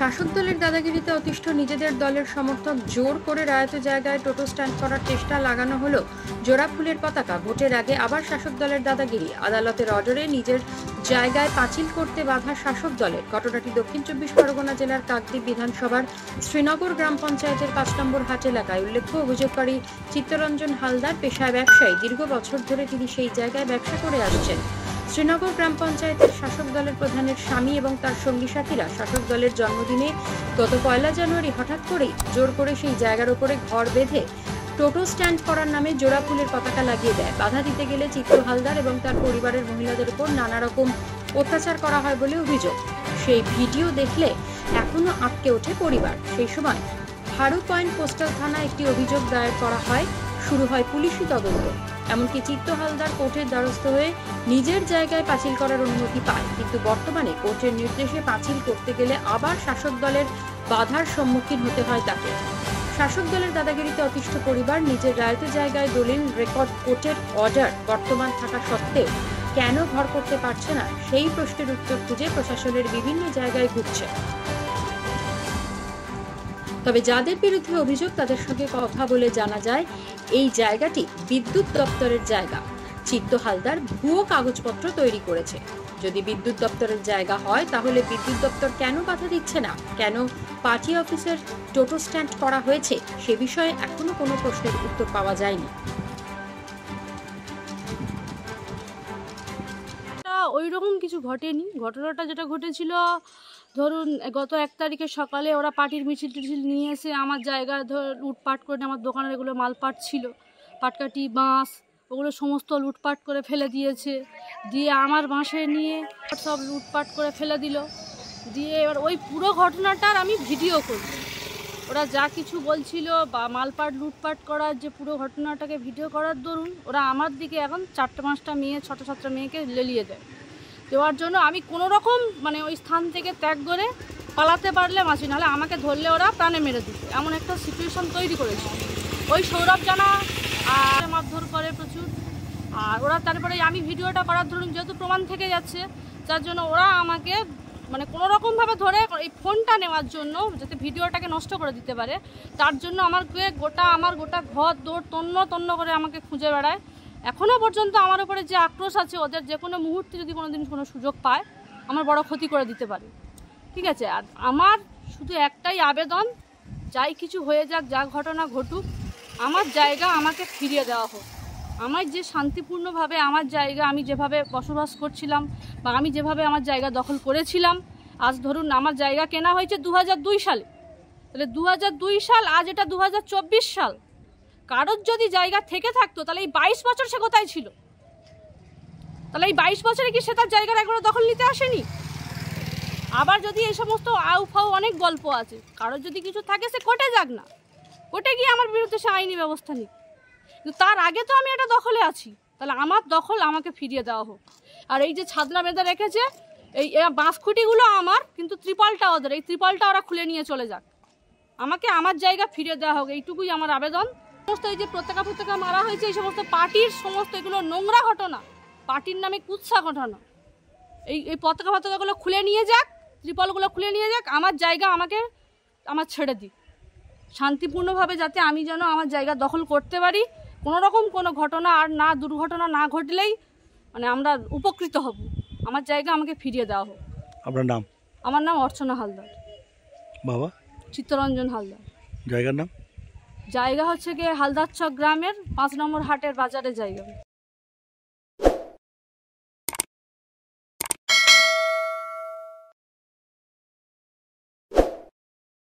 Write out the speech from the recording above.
শাসক দলের দাদাগিরিতে অতিষ্ঠ নিজেদের দলের সমর্থক জোর করে রায়ত জায়গায় টোটো স্ট্যান্ড করার চেষ্টা লাগানো হলো জোড়া ফুলের পতাকা। ভোটের আগে আবার শাসক দলের দাদাগিরি, আদালতের অর্ডারে নিজের জায়গায় পাঁচিল করতে বাধা শাসক দলের। ঘটনাটি দক্ষিণ 24 পরগনা জেলার কাকদ্বীপ বিধানসভার শ্রীনগর গ্রাম পঞ্চায়েতের 5 নম্বর হাট এলাকায়। উল্লেখ্য, অভিযোগকারী চিত্তরঞ্জন হালদার পেশায় ব্যবসায়ী। দীর্ঘ বছর ধরে তিনি সেই জায়গায় ব্যবসা করে আসছেন। শ্রীনগর গ্রাম পঞ্চায়েতের শাসক দলের প্রধানের স্বামী এবং তার সঙ্গী সাথীরা শাসক দলের জন্মদিনে গত 1 জানুয়ারি হঠাৎ করেই জোর করে সেই জায়গার উপরে ঘর বেঁধে টোটো স্ট্যান্ড করার নামে জোড়া ফুলের পতাকা লাগিয়ে দেয়। বাধা দিতে গেলে চিত্ত হালদার এবং তার পরিবারের মহিলাদের উপর নানা রকম অত্যাচার করা হয় বলে অভিযোগ। সেই ভিডিও দেখলে এখনো আটকে ওঠে পরিবার। সেই সময় হারু পয়েন্ট পোস্টাল থানায় একটি অভিযোগ দায়ের করা হয়। শুরু হয় পুলিশি তদন্ত। এমনকি চিত্ত হালদার কোর্টের দ্বারস্থ হয়ে নিজের জায়গায় পাঁচিল করার অনুমতি পায়, কিন্তু বর্তমানে কোর্টের নির্দেশে পাঁচিল করতে গেলে আবার শাসক দলের বাধার সম্মুখীন হতে হয় তাকে। শাসক দলের দাদাগিরিতে অতিষ্ঠ পরিবার নিজের রায়ত জায়গায় দলিল রেকর্ড কোর্টের অর্ডার বর্তমান থাকা সত্ত্বেও কেন ঘর করতে পারছে না, সেই প্রশ্নের উত্তর খুঁজে প্রশাসনের বিভিন্ন জায়গায় ঘুরছে। তবে যাদের বিরুদ্ধে অভিযোগ তাদের সঙ্গে কথা বলে জানা যায় এই জায়গাটি বিদ্যুৎ দপ্তরের জায়গা। চিত্ত হালদার ভুয়ো কাগজপত্র তৈরি করেছে। যদি বিদ্যুৎ দপ্তরের জায়গা হয় তাহলে বিদ্যুৎ দপ্তর কেন বাধা দিচ্ছে না, কেন পার্টি অফিসের টোটো স্ট্যান্ড করা হয়েছে, সে বিষয়ে এখনো কোনো প্রশ্নের উত্তর পাওয়া যায়নি। ওই রকম কিছু ঘটেনি। ঘটনাটা যেটা ঘটেছিল, ধরুন গত 1 তারিখে সকালে ওরা পার্টির মিছিল টিছিল নিয়ে এসে আমার জায়গায় লুটপাট করে, আমার দোকানের এগুলো মালপাট ছিল, পাটকাঠি, বাঁশ, ওগুলো সমস্ত লুটপাট করে ফেলে দিয়েছে। দিয়ে আমার বাঁশে নিয়ে সব লুটপাট করে ফেলে দিল। দিয়ে এবার ওই পুরো ঘটনাটার আমি ভিডিও করি। ওরা যা কিছু বলছিল বা মালপাট লুটপাট করার যে পুরো ঘটনাটাকে ভিডিও করার দরুন ওরা আমার দিকে এখন 4-5টা মেয়ে, 6টা মেয়েকে লেলিয়ে দেওয়ার জন্য আমি কোনো রকম ওই স্থান থেকে ত্যাগ করে পালাতে পারলে বাঁচি, নাহলে আমাকে ধরলে ওরা প্রাণে মেরে দিত, এমন একটা সিচুয়েশন তৈরি করেছে। ওই সৌরভ জানা আর মারধর করে প্রচুর। আর ওরা তারপরে আমি ভিডিওটা করার ধরুন যেহেতু প্রমাণ থেকে যাচ্ছে, যার জন্য ওরা আমাকে কোনো রকমভাবে ধরে এই ফোনটা নেওয়ার জন্য, যাতে ভিডিওটাকে নষ্ট করে দিতে পারে, তার জন্য আমার গোটা ঘর দৌড় তন্ন করে আমাকে খুঁজে বেড়ায়। এখনও পর্যন্ত আমার উপরে যে আক্রোশ আছে, ওদের যে কোনো মুহূর্তে যদি কোনোদিন কোনো সুযোগ পায় আমার বড় ক্ষতি করে দিতে পারে। ঠিক আছে, আর আমার শুধু একটাই আবেদন, যাই কিছু হয়ে যাক, যা ঘটনা ঘটুক, আমার জায়গা আমাকে ফিরিয়ে দেওয়া হোক। আমার যে শান্তিপূর্ণভাবে আমার জায়গা, আমি যেভাবে বসবাস করছিলাম বা আমি যেভাবে আমার জায়গা দখল করেছিলাম, আজ ধরুন আমার জায়গা কেনা হয়েছে 2002 সালে, তাহলে 2002 সাল, আজ এটা 2024 সাল। কারোর যদি জায়গা থেকে থাকতো তাহলে এই 22 বছর সে কোথায় ছিল? তাহলে এই 22 বছরে কি সে তার জায়গার একবারও দখল নিতে আসেনি? আবার যদি এই সমস্ত আউফাউ অনেক গল্প আছে, কারোর যদি কিছু থাকে সে কোর্টে যাক না, কোর্টে গিয়ে আমার বিরুদ্ধে সে আইনি ব্যবস্থা নিক, কিন্তু তার আগে তো আমি এটা দখলে আছি, তাহলে আমার দখল আমাকে ফিরিয়ে দেওয়া হোক। আর এই যে ছাদনা বেঁধে রেখেছে, এই বাঁশ খুঁটিগুলো আমার, কিন্তু ত্রিপলটা ওদের, এই ত্রিপলটা ওরা খুলে নিয়ে চলে যাক, আমাকে আমার জায়গা ফিরিয়ে দেওয়া হোক, এইটুকুই আমার আবেদন। সমস্ত এই যে পতাকা মারা হয়েছে, এই সমস্ত পার্টির সমস্ত এগুলো নোংরা ঘটনা, পার্টির নামে কুৎসা ঘটনা, এই পতাকাগুলো খুলে নিয়ে যাক, ত্রিপলগুলো খুলে নিয়ে যাক, আমার জায়গা আমার ছেড়ে দিক শান্তিপূর্ণভাবে, যাতে আমি যেন আমার জায়গা দখল করতে পারি। কোনো রকম কোনো ঘটনা আর না, দুর্ঘটনা না ঘটলেই আমরা উপকৃত হব। আমার জায়গা আমাকে ফিরিয়ে দেওয়া হোক। আপনার নাম? আমার নাম অর্চনা হালদার। বাবা? চিত্তরঞ্জন হালদার। জায়গার নাম? জায়গা হচ্ছে গিয়ে হালদারচক গ্রামের 5 নম্বর হাটের বাজারের জায়গা।